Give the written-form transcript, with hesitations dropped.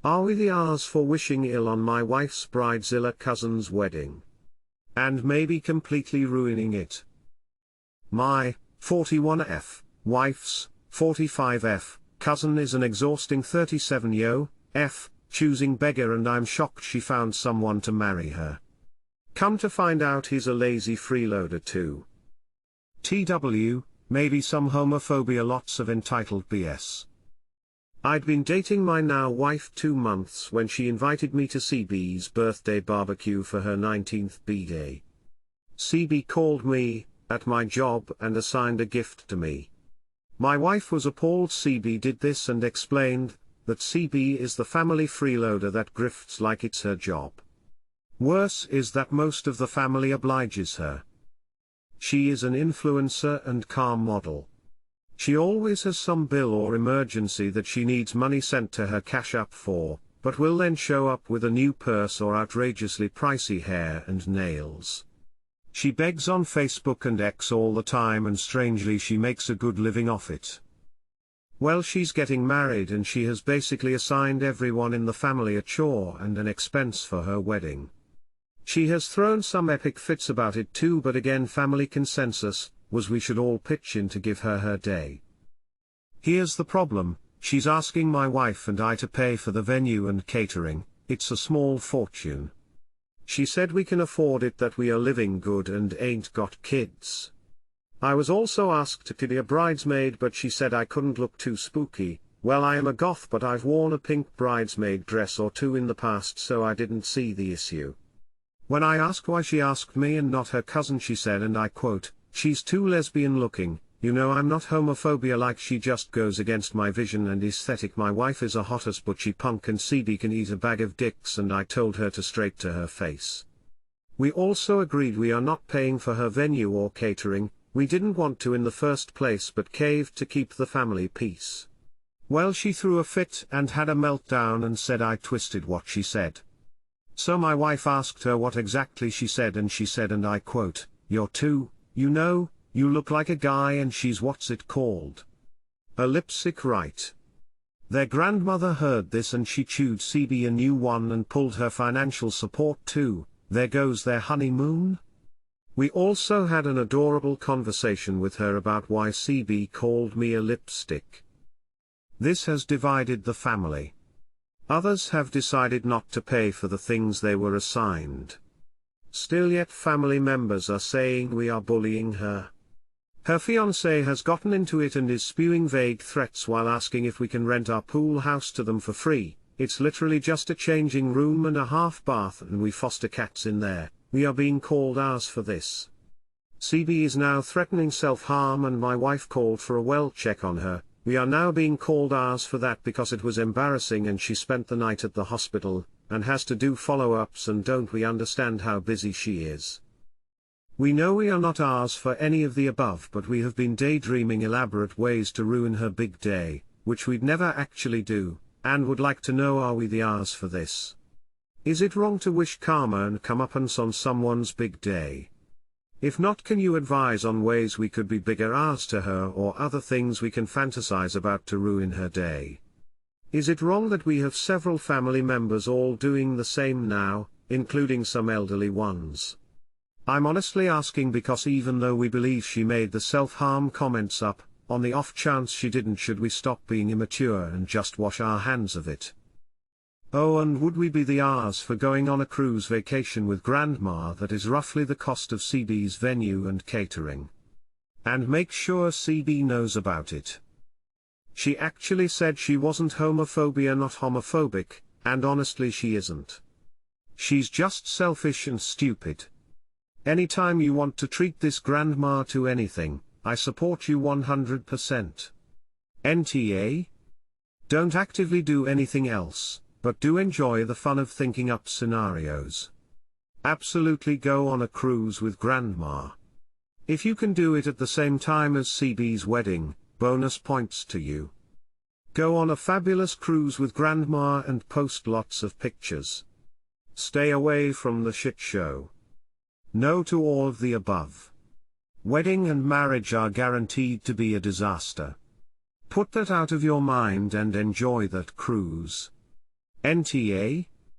Are we the R's for wishing ill on my wife's bridezilla cousin's wedding? And maybe completely ruining it? My 41F wife's 45F cousin is an exhausting 37-F choosing beggar, and I'm shocked she found someone to marry her. Come to find out he's a lazy freeloader too. TW, maybe some homophobia, lots of entitled BS. I'd been dating my now wife 2 months when she invited me to CB's birthday barbecue for her 19th b-day. CB called me, at my job, and assigned a gift to me. My wife was appalled CB did this and explained that CB is the family freeloader that grifts like it's her job. Worse is that most of the family obliges her. She is an influencer and car model. She always has some bill or emergency that she needs money sent to her Cash App for, but will then show up with a new purse or outrageously pricey hair and nails. She begs on Facebook and X all the time, and strangely she makes a good living off it. Well, she's getting married and she has basically assigned everyone in the family a chore and an expense for her wedding. She has thrown some epic fits about it too, but again family consensus was we should all pitch in to give her her day. Here's the problem, she's asking my wife and I to pay for the venue and catering. It's a small fortune. She said we can afford it, that we are living good and ain't got kids. I was also asked to be a bridesmaid, but she said I couldn't look too spooky. Well, I am a goth, but I've worn a pink bridesmaid dress or two in the past, so I didn't see the issue. When I asked why she asked me and not her cousin, she said, and I quote, "She's too lesbian looking. You know, I'm not homophobia, like she just goes against my vision and aesthetic. My wife is a hottest butchy punk and CB can eat a bag of dicks, and I told her to straight to her face." We also agreed we are not paying for her venue or catering. We didn't want to in the first place, but caved to keep the family peace. Well, she threw a fit and had a meltdown and said I twisted what she said. So my wife asked her what exactly she said, and she said, and I quote, "You're too, you know, you look like a guy," and she's what's it called? A lipstick, right? Their grandmother heard this and she chewed CB a new one and pulled her financial support too. There goes their honeymoon. We also had an adorable conversation with her about why CB called me a lipstick. This has divided the family. Others have decided not to pay for the things they were assigned. Still, yet family members are saying we are bullying her. Her fiancé has gotten into it and is spewing vague threats while asking if we can rent our pool house to them for free. It's literally just a changing room and a half bath, and we foster cats in there. We are being called ours for this. CB is now threatening self-harm, and my wife called for a well check on her. We are now being called ours for that because it was embarrassing and she spent the night at the hospital, and has to do follow-ups, and don't we understand how busy she is? We know we are not ours for any of the above, but we have been daydreaming elaborate ways to ruin her big day, which we'd never actually do, and would like to know, are we the ours for this? Is it wrong to wish karma and comeuppance on someone's big day? If not, can you advise on ways we could be bigger ours to her, or other things we can fantasize about to ruin her day? Is it wrong that we have several family members all doing the same now, including some elderly ones? I'm honestly asking because even though we believe she made the self-harm comments up, on the off chance she didn't, should we stop being immature and just wash our hands of it? Oh, and would we be the ours for going on a cruise vacation with Grandma that is roughly the cost of CB's venue and catering? And make sure CB knows about it. She actually said she wasn't homophobia, not homophobic, and honestly she isn't. She's just selfish and stupid. Anytime you want to treat this grandma to anything, I support you 100%. NTA? Don't actively do anything else, but do enjoy the fun of thinking up scenarios. Absolutely go on a cruise with Grandma. If you can do it at the same time as CB's wedding, bonus points to you. Go on a fabulous cruise with Grandma and post lots of pictures. Stay away from the shit show. No to all of the above. Wedding and marriage are guaranteed to be a disaster. Put that out of your mind and enjoy that cruise. NTA,